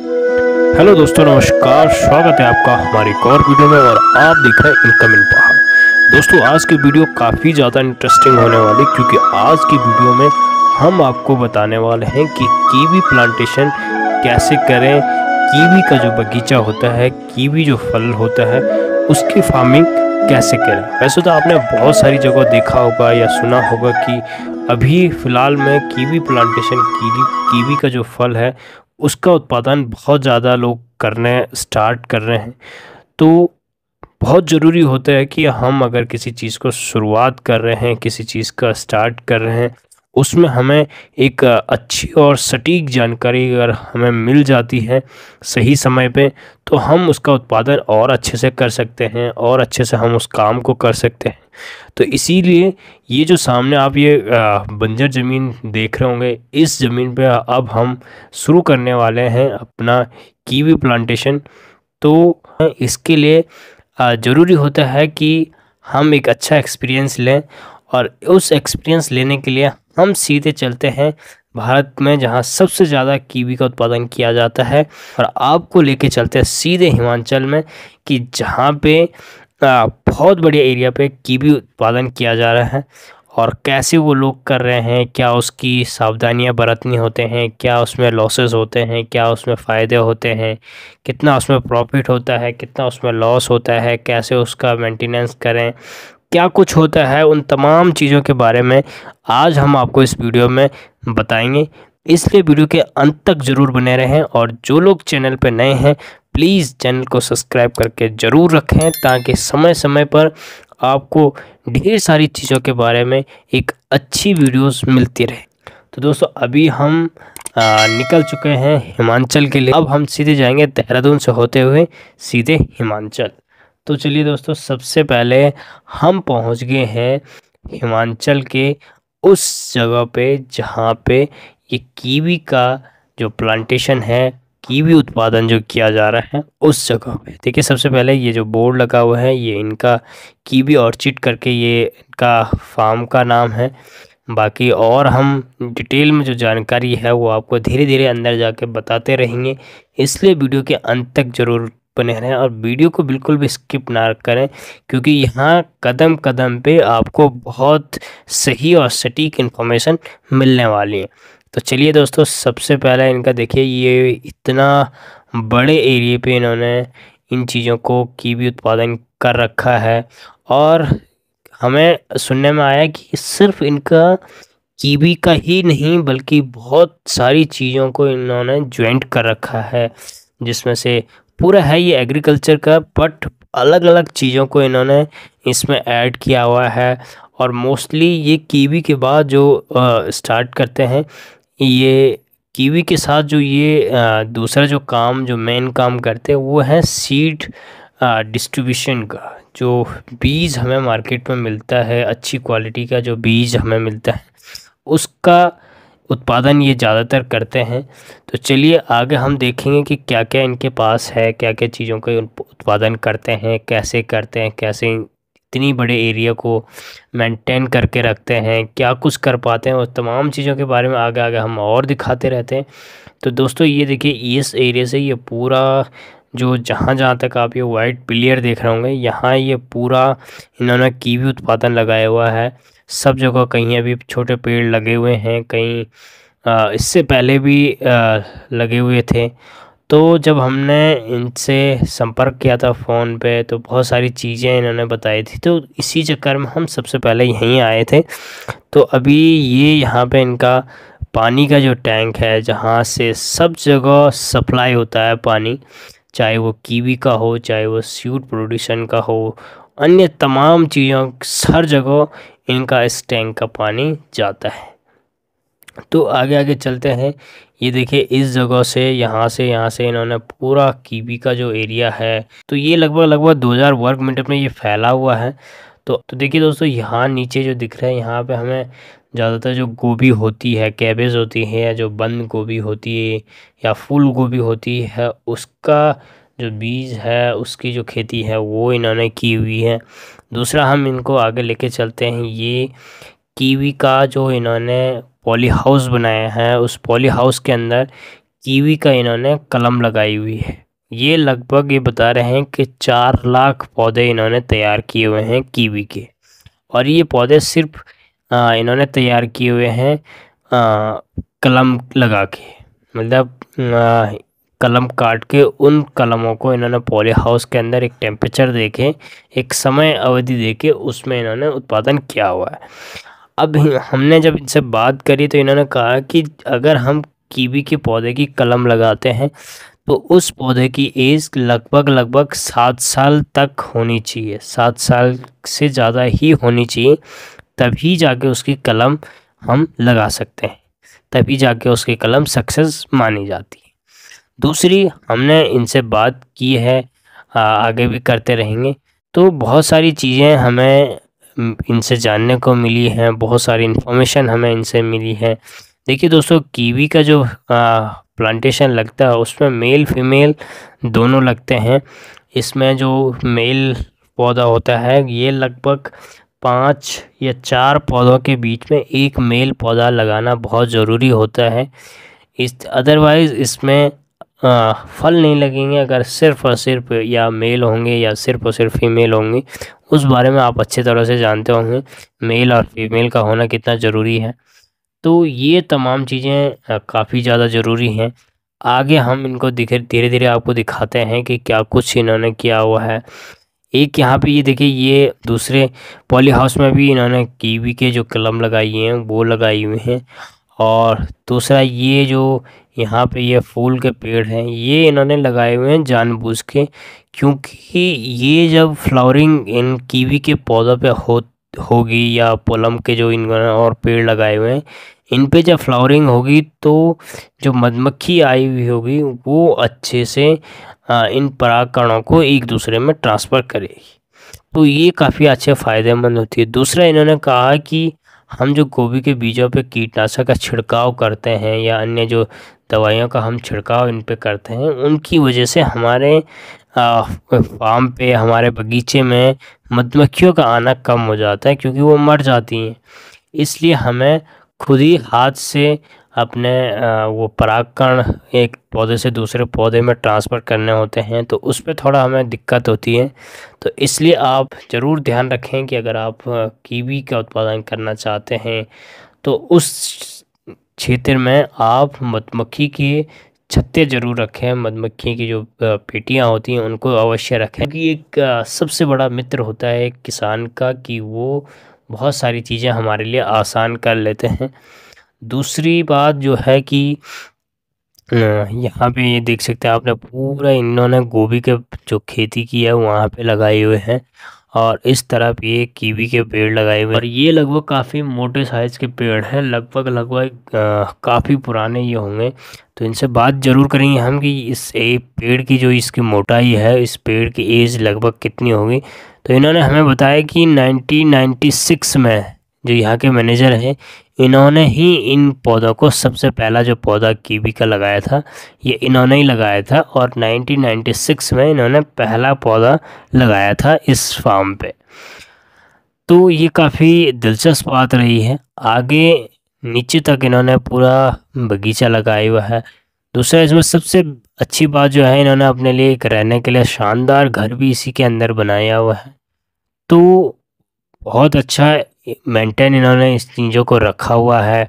Hello दोस्तों, नमस्कार। स्वागत है आपका हमारी एक और वीडियो में और आप देख रहे हैं इनकमिंग पहाड़। दोस्तों, आज की वीडियो काफ़ी ज़्यादा इंटरेस्टिंग होने वाली, क्योंकि आज की वीडियो में हम आपको बताने वाले हैं कि कीवी प्लांटेशन कैसे करें। कीवी का जो बगीचा होता है, कीवी जो फल होता है, उसकी फार्मिंग कैसे करें। वैसे तो आपने बहुत सारी जगह देखा होगा या सुना होगा कि अभी फ़िलहाल में कीवी प्लांटेशन, कीवी का जो फल है उसका उत्पादन बहुत ज़्यादा लोग करने स्टार्ट कर रहे हैं। तो बहुत ज़रूरी होता है कि हम अगर किसी चीज़ को शुरुआत कर रहे हैं, किसी चीज़ का स्टार्ट कर रहे हैं, उसमें हमें एक अच्छी और सटीक जानकारी अगर हमें मिल जाती है सही समय पे, तो हम उसका उत्पादन और अच्छे से कर सकते हैं और अच्छे से हम उस काम को कर सकते हैं। तो इसीलिए ये जो सामने आप ये बंजर ज़मीन देख रहे होंगे, इस ज़मीन पे अब हम शुरू करने वाले हैं अपना कीवी प्लांटेशन। तो इसके लिए ज़रूरी होता है कि हम एक अच्छा एक्सपीरियंस लें, और उस एक्सपीरियंस लेने के लिए हम सीधे चलते हैं भारत में, जहां सबसे ज़्यादा कीवी का उत्पादन किया जाता है, और आपको लेके चलते हैं सीधे हिमाचल में, कि जहां पे बहुत बड़े एरिया पे कीवी उत्पादन किया जा रहा है। और कैसे वो लोग कर रहे हैं, क्या उसकी सावधानियां बरतनी होते हैं, क्या उसमें लॉसेस होते हैं, क्या उसमें फ़ायदे होते हैं, कितना उसमें प्रॉफिट होता है, कितना उसमें लॉस होता है, कैसे उसका मेंटेनेंस करें, क्या कुछ होता है, उन तमाम चीज़ों के बारे में आज हम आपको इस वीडियो में बताएंगे। इसलिए वीडियो के अंत तक ज़रूर बने रहें, और जो लोग चैनल पर नए हैं प्लीज़ चैनल को सब्सक्राइब करके ज़रूर रखें, ताकि समय समय पर आपको ढेर सारी चीज़ों के बारे में एक अच्छी वीडियोस मिलती रहे। तो दोस्तों, अभी हम निकल चुके हैं हिमाचल के लिए। अब हम सीधे जाएंगे देहरादून से होते हुए सीधे हिमाचल। तो चलिए दोस्तों, सबसे पहले हम पहुंच गए हैं हिमाचल के उस जगह पे जहां पे ये कीवी का जो प्लांटेशन है, कीवी उत्पादन जो किया जा रहा है, उस जगह पे देखिए। सबसे पहले ये जो बोर्ड लगा हुआ है, ये इनका कीवी ऑर्चिड करके ये इनका फार्म का नाम है। बाकी और हम डिटेल में जो जानकारी है वो आपको धीरे धीरे अंदर जाके बताते रहेंगे, इसलिए वीडियो के अंत तक ज़रूर बने रहें और वीडियो को बिल्कुल भी स्किप ना करें, क्योंकि यहाँ कदम कदम पे आपको बहुत सही और सटीक इन्फॉर्मेशन मिलने वाली है। तो चलिए दोस्तों, सबसे पहले इनका देखिए, ये इतना बड़े एरिया पे इन्होंने इन चीज़ों को कीवी उत्पादन कर रखा है। और हमें सुनने में आया कि सिर्फ इनका कीवी का ही नहीं, बल्कि बहुत सारी चीज़ों को इन्होंने ज्वाइंट कर रखा है, जिसमें से पूरा है ये एग्रीकल्चर का, बट अलग अलग चीज़ों को इन्होंने इसमें ऐड किया हुआ है। और मोस्टली ये कीवी के बाद जो स्टार्ट करते हैं, ये कीवी के साथ जो ये दूसरा जो काम, जो मेन काम करते हैं, वो है सीड डिस्ट्रीब्यूशन का। जो बीज हमें मार्केट में मिलता है, अच्छी क्वालिटी का जो बीज हमें मिलता है, उसका उत्पादन ये ज़्यादातर करते हैं। तो चलिए आगे हम देखेंगे कि क्या क्या इनके पास है, क्या क्या चीज़ों का उत्पादन करते हैं, कैसे करते हैं, कैसे इतनी बड़े एरिया को मेंटेन करके रखते हैं, क्या कुछ कर पाते हैं, और तमाम चीज़ों के बारे में आगे आगे हम और दिखाते रहते हैं। तो दोस्तों, ये देखिए, इस एरिया से ये पूरा जो जहाँ जहाँ तक आप ये वाइट पिलियर देख रहे होंगे, यहाँ ये पूरा इन्होंने कीवी उत्पादन लगाया हुआ है। सब जगह कहीं अभी छोटे पेड़ लगे हुए हैं, कहीं इससे पहले भी लगे हुए थे। तो जब हमने इनसे संपर्क किया था फ़ोन पे, तो बहुत सारी चीज़ें इन्होंने बताई थी, तो इसी चक्कर में हम सबसे पहले यहीं आए थे। तो अभी ये यहाँ पे इनका पानी का जो टैंक है, जहाँ से सब जगह सप्लाई होता है पानी, चाहे वो कीवी का हो, चाहे वो सीड प्रोड्यूशन का हो, अन्य तमाम चीज़ों हर जगह इनका इस टैंक का पानी जाता है। तो आगे आगे चलते हैं। ये देखिए, इस जगह से यहाँ से इन्होंने पूरा कीवी का जो एरिया है, तो ये लगभग 2000 वर्ग मीटर में ये फैला हुआ है। तो देखिए दोस्तों, यहाँ नीचे जो दिख रहा है, यहाँ पे हमें ज़्यादातर जो गोभी होती है, कैबेज होती है, या जो बंद गोभी होती है, या फूल गोभी होती है, उसका जो बीज है, उसकी जो खेती है, वो इन्होंने की हुई है। दूसरा, हम इनको आगे लेके चलते हैं। ये कीवी का जो इन्होंने पॉली हाउस बनाया है, उस पॉली हाउस के अंदर कीवी का इन्होंने कलम लगाई हुई है। ये लगभग ये बता रहे हैं कि 4 लाख पौधे इन्होंने तैयार किए हुए हैं कीवी के। और ये पौधे सिर्फ इन्होंने तैयार किए हुए हैं कलम लगा के, मतलब कलम काट के उन कलमों को इन्होंने पॉली हाउस के अंदर एक टेम्परेचर देके, एक समय अवधि देके उसमें इन्होंने उत्पादन किया हुआ है। अब हमने जब इनसे बात करी तो इन्होंने कहा कि अगर हम कीवी के पौधे की कलम लगाते हैं तो उस पौधे की एज लगभग 7 साल तक होनी चाहिए, 7 साल से ज़्यादा ही होनी चाहिए, तभी जाके उसकी कलम हम लगा सकते हैं, तभी जाके उसकी कलम सक्सेस मानी जाती है। दूसरी हमने इनसे बात की है, आगे भी करते रहेंगे। तो बहुत सारी चीज़ें हमें इनसे जानने को मिली हैं, बहुत सारी इन्फॉर्मेशन हमें इनसे मिली है। देखिए दोस्तों, कीवी का जो प्लांटेशन लगता है उसमें मेल फीमेल दोनों लगते हैं। इसमें जो मेल पौधा होता है ये लगभग 5 या 4 पौधों के बीच में एक मेल पौधा लगाना बहुत ज़रूरी होता है। अदरवाइज़ इसमें फल नहीं लगेंगे अगर सिर्फ़ और सिर्फ या मेल होंगे या सिर्फ़ और सिर्फ फीमेल होंगे। उस बारे में आप अच्छी तरह से जानते होंगे मेल और फीमेल का होना कितना ज़रूरी है। तो ये तमाम चीज़ें काफ़ी ज़्यादा ज़रूरी हैं। आगे हम इनको धीरे धीरे आपको दिखाते हैं कि क्या कुछ इन्होंने किया हुआ है। एक यहाँ पे ये देखिए, ये दूसरे पॉली हाउस में भी इन्होंने कीवी के जो कलम लगाई हैं वो लगाई हुई हैं। और दूसरा ये जो यहाँ पे ये फूल के पेड़ हैं ये इन्होंने लगाए हुए हैं जानबूझ के, क्योंकि ये जब फ्लावरिंग इन कीवी के पौधों पे होगी या पोलम के जो इन्होंने और पेड़ लगाए हुए हैं इन पे जब फ्लावरिंग होगी तो जो मधुमक्खी आई हुई होगी वो अच्छे से इन परागकणों को एक दूसरे में ट्रांसफ़र करेगी। तो ये काफ़ी अच्छे फ़ायदेमंद होती है। दूसरा इन्होंने कहा कि हम जो गोभी के बीजों पे कीटनाशक का छिड़काव करते हैं या अन्य जो दवाइयों का हम छिड़काव इन पे करते हैं उनकी वजह से हमारे फार्म पे, हमारे बगीचे में मधुमक्खियों का आना कम हो जाता है क्योंकि वो मर जाती हैं। इसलिए हमें खुद ही हाथ से अपने वो परागकण एक पौधे से दूसरे पौधे में ट्रांसफ़र करने होते हैं, तो उस पे थोड़ा हमें दिक्कत होती है। तो इसलिए आप ज़रूर ध्यान रखें कि अगर आप कीवी का उत्पादन करना चाहते हैं तो उस क्षेत्र में आप मधुमक्खी के छत्ते ज़रूर रखें। मधुमक्खी की जो पेटियाँ होती हैं उनको अवश्य रखें, क्योंकि एक सबसे बड़ा मित्र होता है एक किसान का कि वो बहुत सारी चीज़ें हमारे लिए आसान कर लेते हैं। दूसरी बात जो है कि यहाँ पे ये देख सकते हैं आपने पूरा इन्होंने गोभी के जो खेती की है वहाँ पे लगाए हुए हैं और इस तरफ ये कीवी के पेड़ लगाए हुए हैं और ये लगभग काफ़ी मोटे साइज़ के पेड़ हैं, लगभग काफ़ी पुराने ये होंगे। तो इनसे बात ज़रूर करेंगे हम कि इस एक पेड़ की जो इसकी मोटाई है, इस पेड़ की एज लगभग कितनी होगी। तो इन्होंने हमें बताया कि 1996 में जो यहाँ के मैनेजर हैं इन्होंने ही इन पौधों को, सबसे पहला जो पौधा कीवी का लगाया था ये इन्होंने ही लगाया था और 1996 में इन्होंने पहला पौधा लगाया था इस फार्म पे। तो ये काफ़ी दिलचस्प बात रही है। आगे नीचे तक इन्होंने पूरा बगीचा लगाया हुआ है। दूसरा इसमें सबसे अच्छी बात जो है, इन्होंने अपने लिए एक रहने के लिए शानदार घर भी इसी के अंदर बनाया हुआ है। तो बहुत अच्छा मेंटेन इन्होंने इस चीज़ों को रखा हुआ है।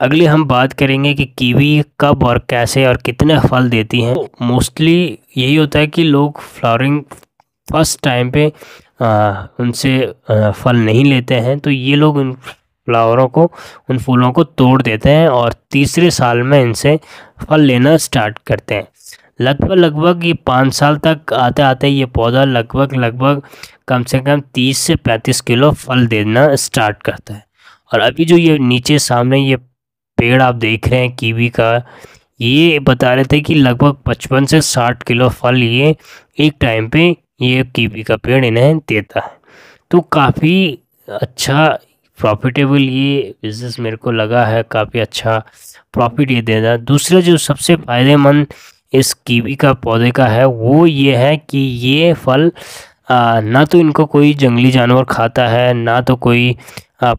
अगली हम बात करेंगे कि कीवी कब और कैसे और कितने फल देती हैं। तो मोस्टली यही होता है कि लोग फ्लावरिंग फर्स्ट टाइम पे उनसे फल नहीं लेते हैं, तो ये लोग उन फ्लावरों को, उन फूलों को तोड़ देते हैं और तीसरे साल में इनसे फल लेना स्टार्ट करते हैं। लगभग ये 5 साल तक आते आते ये पौधा लगभग कम से कम 30 से 35 किलो फल देना स्टार्ट करता है। और अभी जो ये नीचे सामने ये पेड़ आप देख रहे हैं कीवी का, ये बता रहे थे कि लगभग 55 से 60 किलो फल ये एक टाइम पे ये कीवी का पेड़ इन्हें देता है। तो काफ़ी अच्छा प्रॉफिटेबल ये बिज़नेस मेरे को लगा है, काफ़ी अच्छा प्रॉफिट ये देता। दूसरा जो सबसे फ़ायदेमंद इस कीवी का पौधे का है वो ये है कि ये फल ना तो इनको कोई जंगली जानवर खाता है, ना तो कोई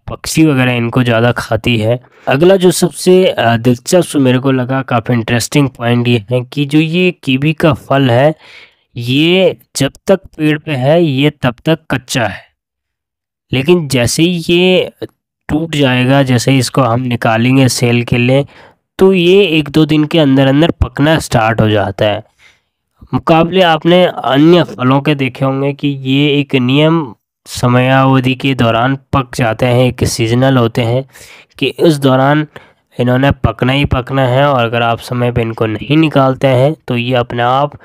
पक्षी वगैरह इनको ज़्यादा खाती है। अगला जो सबसे दिलचस्प मेरे को लगा, काफ़ी इंटरेस्टिंग पॉइंट ये है कि जो ये कीवी का फल है, ये जब तक पेड़ पे है ये तब तक कच्चा है, लेकिन जैसे ही ये टूट जाएगा, जैसे ही इसको हम निकालेंगे सेल के लिए, तो ये 1-2 दिन के अंदर अंदर पकना स्टार्ट हो जाता है। मुकाबले आपने अन्य फलों के देखे होंगे कि ये एक नियम समयावधि के दौरान पक जाते हैं, एक सीजनल होते हैं कि इस दौरान इन्होंने पकना ही पकना है, और अगर आप समय पे इनको नहीं निकालते हैं तो ये अपने आप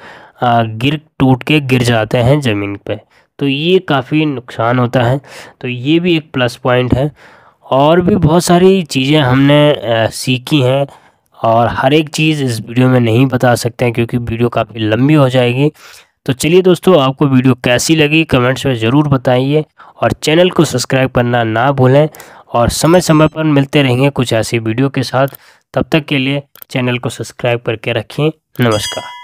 टूट के गिर जाते हैं ज़मीन पे, तो ये काफ़ी नुकसान होता है। तो ये भी एक प्लस पॉइंट है। और भी बहुत सारी चीज़ें हमने सीखी हैं, और हर एक चीज़ इस वीडियो में नहीं बता सकते हैं क्योंकि वीडियो काफ़ी लंबी हो जाएगी। तो चलिए दोस्तों, आपको वीडियो कैसी लगी कमेंट्स में ज़रूर बताइए, और चैनल को सब्सक्राइब करना ना भूलें, और समय समय पर मिलते रहेंगे कुछ ऐसी वीडियो के साथ। तब तक के लिए चैनल को सब्सक्राइब करके रखें। नमस्कार।